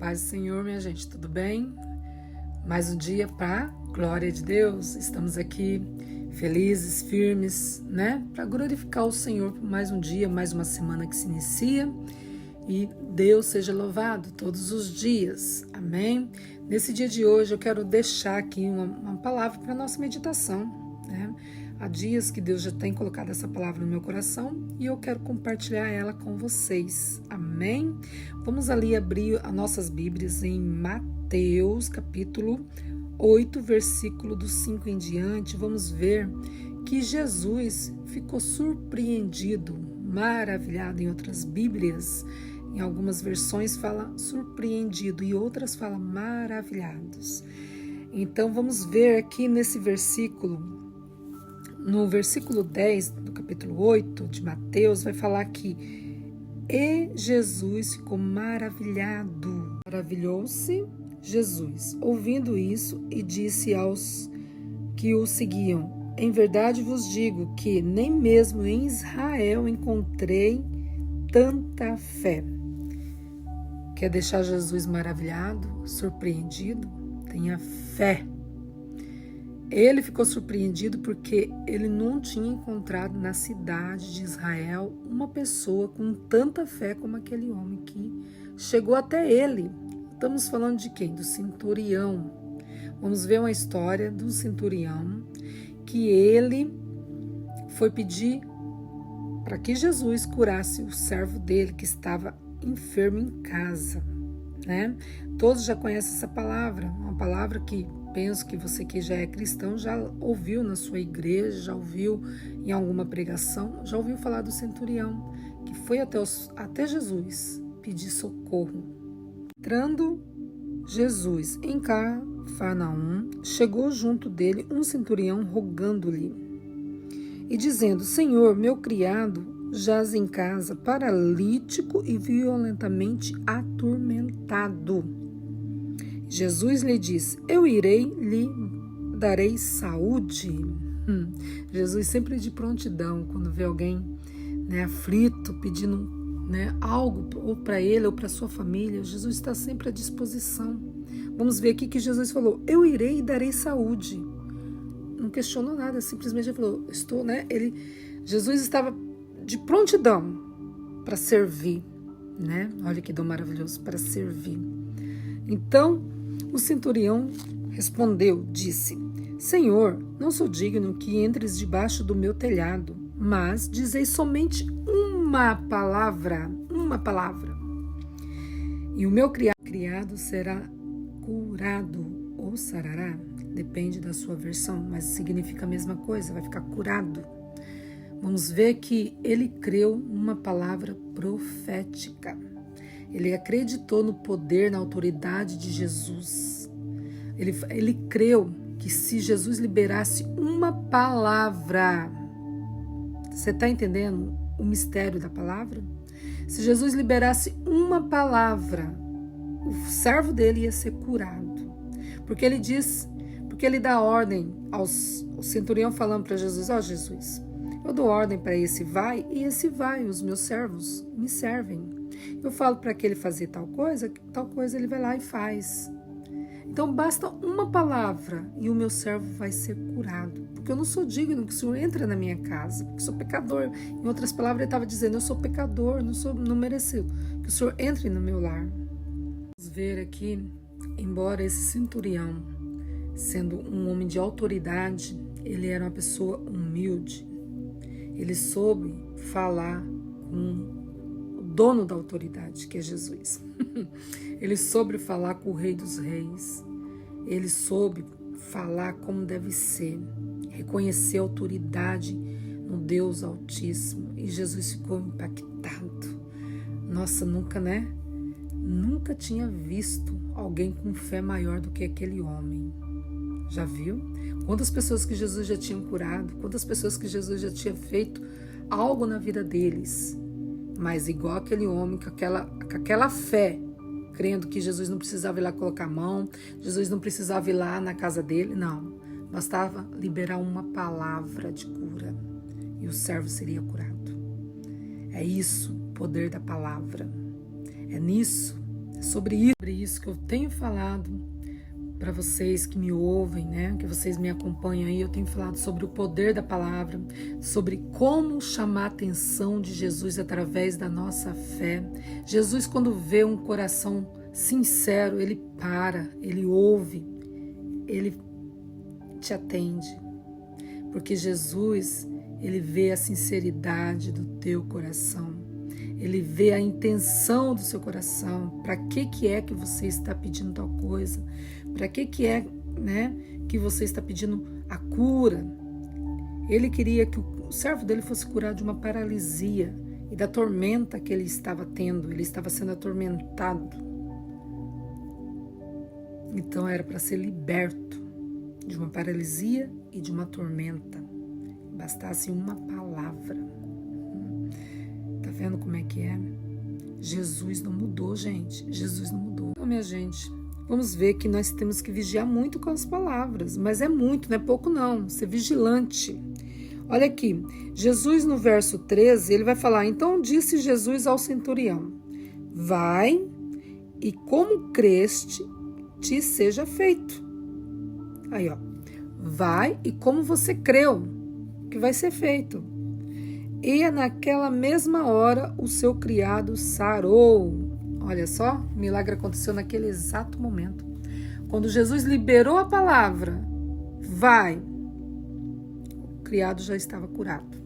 Paz do Senhor, minha gente, tudo bem? Mais um dia para glória de Deus. Estamos aqui felizes, firmes, né? Para glorificar o Senhor por mais um dia, mais uma semana que se inicia. E Deus seja louvado todos os dias. Amém? Nesse dia de hoje eu quero deixar aqui uma palavra para a nossa meditação, né? Há dias que Deus já tem colocado essa palavra no meu coração e eu quero compartilhar ela com vocês. Amém? Vamos ali abrir as nossas Bíblias em Mateus, capítulo 8, versículo do 5 em diante. Vamos ver que Jesus ficou surpreendido, maravilhado. Em outras Bíblias, em algumas versões fala surpreendido e outras fala maravilhados. Então vamos ver aqui nesse versículo. No versículo 10 do capítulo 8 de Mateus, vai falar que e Jesus ficou maravilhado. Maravilhou-se Jesus, ouvindo isso, e disse aos que o seguiam: em verdade vos digo que nem mesmo em Israel encontrei tanta fé. Quer deixar Jesus maravilhado, surpreendido? Tenha fé. Ele ficou surpreendido porque ele não tinha encontrado na cidade de Israel uma pessoa com tanta fé como aquele homem que chegou até ele. Estamos falando de quem? Do centurião. Vamos ver uma história do centurião que ele foi pedir para que Jesus curasse o servo dele que estava enfermo em casa, né? Todos já conhecem essa palavra, uma palavra que penso que você que já é cristão já ouviu na sua igreja, já ouviu em alguma pregação, já ouviu falar do centurião, que foi até Jesus pedir socorro. Entrando Jesus em Cafarnaum, chegou junto dele um centurião rogando-lhe e dizendo: Senhor, meu criado jaz em casa, paralítico e violentamente atormentado. Jesus lhe disse: eu irei, lhe darei saúde. Jesus sempre de prontidão, quando vê alguém, né, aflito, pedindo, né, algo ou para ele ou para sua família, Jesus está sempre à disposição. Vamos ver aqui que Jesus falou: eu irei e darei saúde. Não questionou nada, simplesmente ele falou: estou, né? Jesus estava de prontidão para servir, né? Olha que dom maravilhoso, para servir. Então, o centurião respondeu, disse: Senhor, não sou digno que entres debaixo do meu telhado, mas dizei somente uma palavra, e o meu criado será curado ou sarará, depende da sua versão, mas significa a mesma coisa, vai ficar curado. Vamos ver que ele creu numa palavra profética. Ele acreditou no poder, na autoridade de Jesus. Ele creu que se Jesus liberasse uma palavra, você está entendendo o mistério da palavra? Se Jesus liberasse uma palavra, o servo dele ia ser curado. Porque ele dá ordem ao centurião falando para Jesus: ó Jesus, eu dou ordem para esse vai e esse vai, os meus servos me servem. Eu falo para que ele fazer tal coisa ele vai lá e faz. Então basta uma palavra e o meu servo vai ser curado. Porque eu não sou digno que o Senhor entre na minha casa, porque sou pecador. Em outras palavras, ele estava dizendo: eu sou pecador, não mereço que o Senhor entre no meu lar. Vamos ver aqui, embora esse centurião, sendo um homem de autoridade, ele era uma pessoa humilde. Ele soube falar com dono da autoridade, que é Jesus. Ele soube falar com o Rei dos Reis. Ele soube falar como deve ser, reconhecer a autoridade no Deus Altíssimo. E Jesus ficou impactado. Nossa, nunca tinha visto alguém com fé maior do que aquele homem. Já viu? Quantas pessoas que Jesus já tinha curado, quantas pessoas que Jesus já tinha feito algo na vida deles. Mas igual aquele homem, com aquela fé, crendo que Jesus não precisava ir lá colocar a mão, Jesus não precisava ir lá na casa dele, não. Bastava liberar uma palavra de cura e o servo seria curado. É isso, o poder da palavra. É nisso, sobre isso que eu tenho falado para vocês que me ouvem, né? Que vocês me acompanham aí. Eu tenho falado sobre o poder da palavra, sobre como chamar a atenção de Jesus através da nossa fé. Jesus, quando vê um coração sincero, ele para, ele ouve, ele te atende. Porque Jesus, ele vê a sinceridade do teu coração. Ele vê a intenção do seu coração. Para que é que você está pedindo tal coisa? Para que é, né, que você está pedindo a cura? Ele queria que o servo dele fosse curado de uma paralisia e da tormenta que ele estava tendo. Ele estava sendo atormentado. Então era para ser liberto de uma paralisia e de uma tormenta. Bastasse uma palavra. Tá vendo como é que é? Jesus não mudou, gente. Jesus não mudou. Então, minha gente, vamos ver que nós temos que vigiar muito com as palavras. Mas é muito, não é pouco não. Ser vigilante. Olha aqui. Jesus, no verso 13, ele vai falar: então disse Jesus ao centurião: vai e como creste, te seja feito. Aí, ó. Vai e como você creu, que vai ser feito. E naquela mesma hora o seu criado sarou. Olha só, o milagre aconteceu naquele exato momento. Quando Jesus liberou a palavra, vai, o criado já estava curado.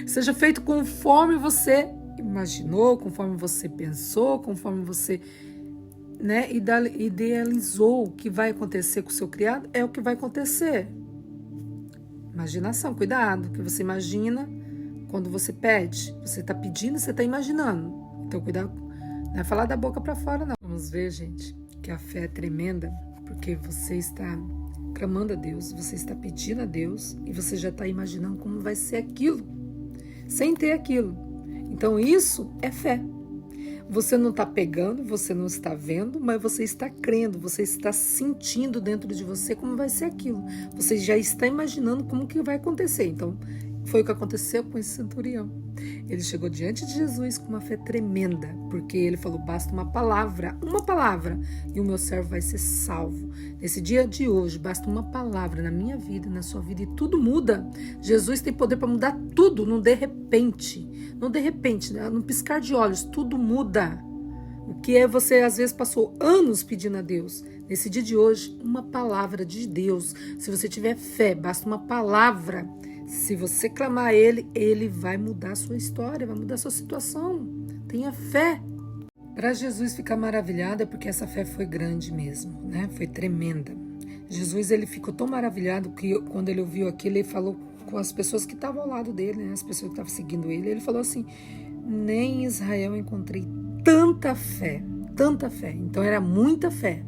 Seja feito conforme você imaginou, conforme você pensou, conforme você, né, idealizou o que vai acontecer com o seu criado, é o que vai acontecer. Imaginação, cuidado, que você imagina quando você pede. Você está pedindo, você está imaginando. Então, cuidado, não é falar da boca para fora, não. Vamos ver, gente, que a fé é tremenda, porque você está clamando a Deus, você está pedindo a Deus e você já está imaginando como vai ser aquilo, sem ter aquilo. Então, isso é fé. Você não está pegando, você não está vendo, mas você está crendo, você está sentindo dentro de você como vai ser aquilo. Você já está imaginando como que vai acontecer. Então, foi o que aconteceu com esse centurião. Ele chegou diante de Jesus com uma fé tremenda, porque ele falou: basta uma palavra, e o meu servo vai ser salvo. Nesse dia de hoje, basta uma palavra na minha vida, na sua vida, e tudo muda. Jesus tem poder para mudar tudo, num de repente, num piscar de olhos, tudo muda. O que é você, às vezes, passou anos pedindo a Deus. Nesse dia de hoje, uma palavra de Deus. Se você tiver fé, basta uma palavra. Se você clamar a Ele, Ele vai mudar a sua história, vai mudar a sua situação. Tenha fé. Para Jesus ficar maravilhado é porque essa fé foi grande mesmo, né? Foi tremenda. Jesus, ele ficou tão maravilhado que quando ele ouviu aquilo, ele falou com as pessoas que estavam ao lado dele, né? As pessoas que estavam seguindo ele. Ele falou assim: nem em Israel encontrei tanta fé, tanta fé. Então era muita fé.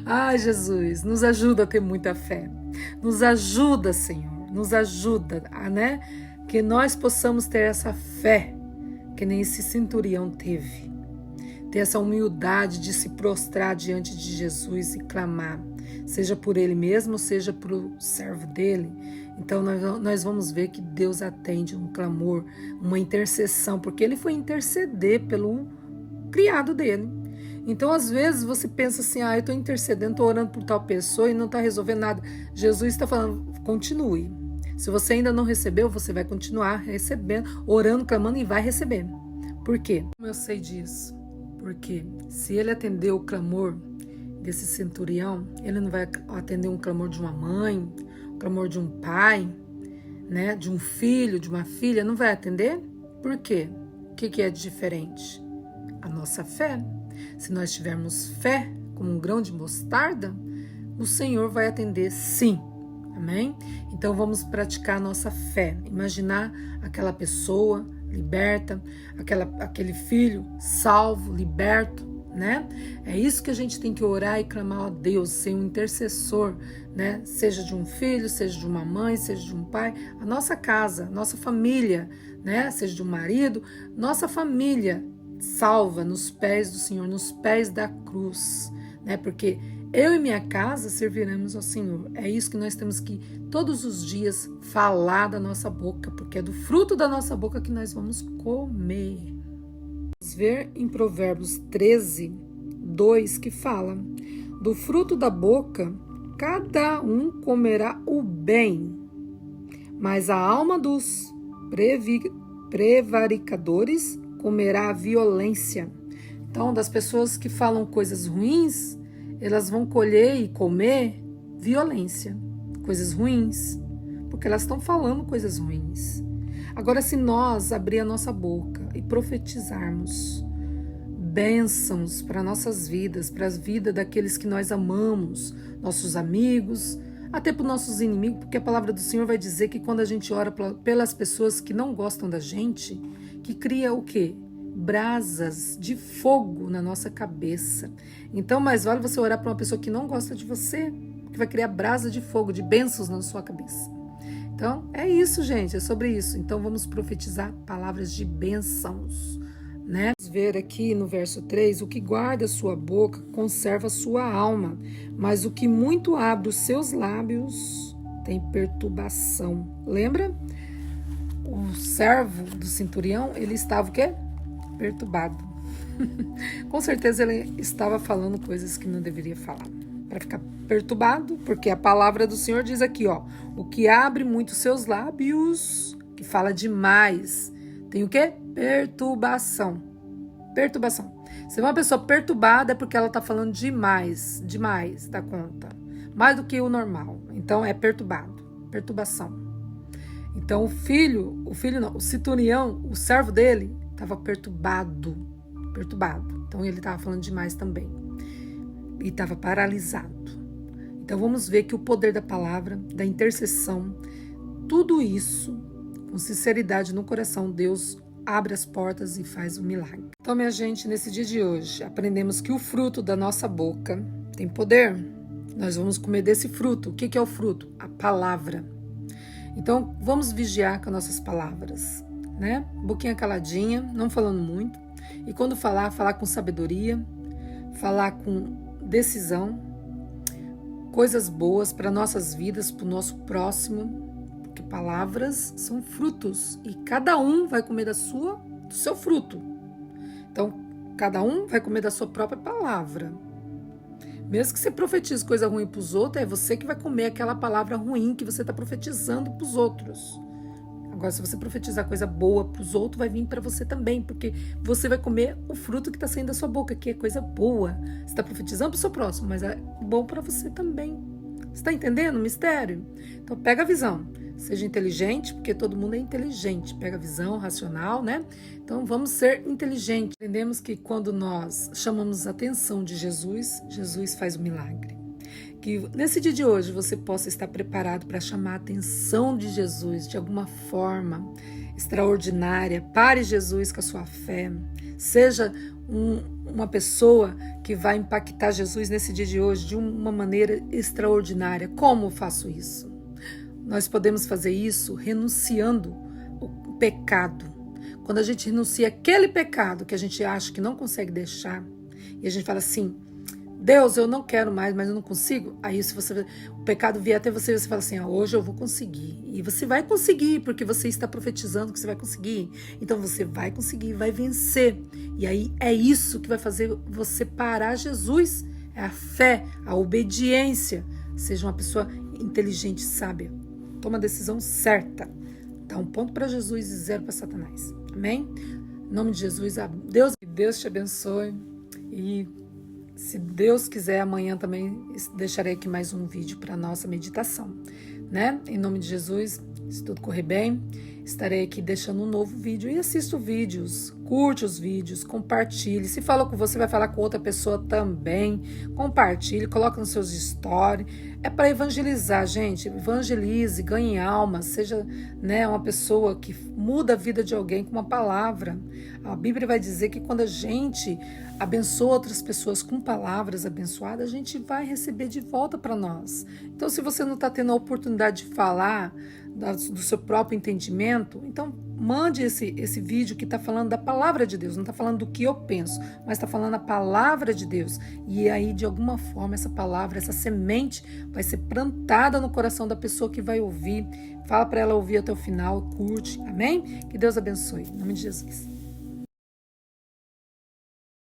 Ai, Jesus, nos ajuda a ter muita fé. Nos ajuda, Senhor, nos ajuda, né? Que nós possamos ter essa fé que nem esse centurião teve. Ter essa humildade de se prostrar diante de Jesus e clamar, seja por ele mesmo, seja por o servo dele. Então nós vamos ver que Deus atende um clamor, uma intercessão, porque ele foi interceder pelo criado dele. Então, às vezes, você pensa assim: eu estou intercedendo, estou orando por tal pessoa e não está resolvendo nada. Jesus está falando: continue. Se você ainda não recebeu, você vai continuar recebendo, orando, clamando e vai receber. Por quê? Como eu sei disso? Porque se ele atender o clamor desse centurião, ele não vai atender um clamor de uma mãe, um clamor de um pai, né, de um filho, de uma filha, não vai atender? Por quê? O que é diferente? A nossa fé. Se nós tivermos fé como um grão de mostarda, o Senhor vai atender sim. Amém? Então vamos praticar a nossa fé. Imaginar aquela pessoa liberta, aquele filho salvo, liberto, né? É isso que a gente tem que orar e clamar a Deus, ser um intercessor, né? Seja de um filho, seja de uma mãe, seja de um pai, a nossa casa, a nossa família, né? Seja de um marido, nossa família salva nos pés do Senhor, nos pés da cruz, né? Porque eu e minha casa serviremos ao Senhor. É isso que nós temos que todos os dias falar da nossa boca, porque é do fruto da nossa boca que nós vamos comer. Vamos ver em Provérbios 13, 2, que fala: do fruto da boca cada um comerá o bem, mas a alma dos prevaricadores comerá a violência. Então, das pessoas que falam coisas ruins, elas vão colher e comer violência, coisas ruins, porque elas estão falando coisas ruins. Agora, se nós abrir a nossa boca e profetizarmos bênçãos para nossas vidas, para a vida daqueles que nós amamos, nossos amigos, até para os nossos inimigos, porque a palavra do Senhor vai dizer que quando a gente ora pelas pessoas que não gostam da gente, que cria o quê? Brasas de fogo na nossa cabeça. Então, mais vale você orar para uma pessoa que não gosta de você, que vai criar brasa de fogo, de bênçãos na sua cabeça. Então, é isso, gente, é sobre isso. Então, vamos profetizar palavras de bênçãos, né? Vamos ver aqui no verso 3, o que guarda a sua boca conserva a sua alma, mas o que muito abre os seus lábios tem perturbação. Lembra? O servo do centurião, ele estava o quê? Perturbado. Com certeza ele estava falando coisas que não deveria falar. Para ficar perturbado, porque a palavra do Senhor diz aqui, ó, o que abre muito seus lábios, que fala demais, tem o quê? Perturbação. Perturbação. Se é uma pessoa perturbada é porque ela está falando demais da conta, mais do que o normal. Então é perturbado, perturbação. Então o centurião, o servo dele, estava perturbado. Então ele estava falando demais também. E estava paralisado. Então vamos ver que o poder da palavra, da intercessão, tudo isso, com sinceridade no coração, Deus abre as portas e faz um milagre. Então, minha gente, nesse dia de hoje, aprendemos que o fruto da nossa boca tem poder. Nós vamos comer desse fruto. O que é o fruto? A palavra. Então, vamos vigiar com as nossas palavras, né? Boquinha caladinha, não falando muito. E quando falar com sabedoria, falar com decisão, coisas boas para nossas vidas, para o nosso próximo, porque palavras são frutos e cada um vai comer do seu fruto. Então, cada um vai comer da sua própria palavra. Mesmo que você profetize coisa ruim para os outros, é você que vai comer aquela palavra ruim que você está profetizando para os outros. Agora, se você profetizar coisa boa para os outros, vai vir para você também, porque você vai comer o fruto que está saindo da sua boca, que é coisa boa. Você está profetizando para o seu próximo, mas é bom para você também. Você está entendendo o mistério? Então, pega a visão. Seja inteligente, porque todo mundo é inteligente. Pega a visão racional, né? Então, vamos ser inteligentes. Entendemos que quando nós chamamos a atenção de Jesus, Jesus faz o milagre. Que nesse dia de hoje você possa estar preparado para chamar a atenção de Jesus de alguma forma extraordinária. Pare Jesus com a sua fé. Seja uma pessoa que vai impactar Jesus nesse dia de hoje de uma maneira extraordinária. Como eu faço isso? Nós podemos fazer isso renunciando o pecado. Quando a gente renuncia aquele pecado que a gente acha que não consegue deixar, e a gente fala assim, Deus, eu não quero mais, mas eu não consigo. Aí se o pecado vier até você, você fala assim, hoje eu vou conseguir. E você vai conseguir, porque você está profetizando que você vai conseguir. Então você vai conseguir, vai vencer. E aí é isso que vai fazer você parar Jesus. É a fé, a obediência. Seja uma pessoa inteligente, sábia. Toma a decisão certa. Dá um ponto para Jesus e 0 para Satanás. Amém? Em nome de Jesus, Deus te abençoe. E se Deus quiser, amanhã também deixarei aqui mais um vídeo para a nossa meditação, né? Em nome de Jesus, se tudo correr bem, estarei aqui deixando um novo vídeo. E assista vídeos, curte os vídeos, compartilhe. Se falou com você, vai falar com outra pessoa também. Compartilhe, coloca nos seus stories. É para evangelizar, gente. Evangelize, ganhe alma. Seja, né, uma pessoa que muda a vida de alguém com uma palavra. A Bíblia vai dizer que quando a gente abençoa outras pessoas com palavras abençoadas, a gente vai receber de volta para nós. Então, se você não está tendo a oportunidade de falar do seu próprio entendimento, então mande esse vídeo que está falando da palavra de Deus, não está falando do que eu penso, mas está falando a palavra de Deus. E aí, de alguma forma, essa palavra, essa semente vai ser plantada no coração da pessoa que vai ouvir. Fala para ela ouvir até o final, curte, amém? Que Deus abençoe, em nome de Jesus.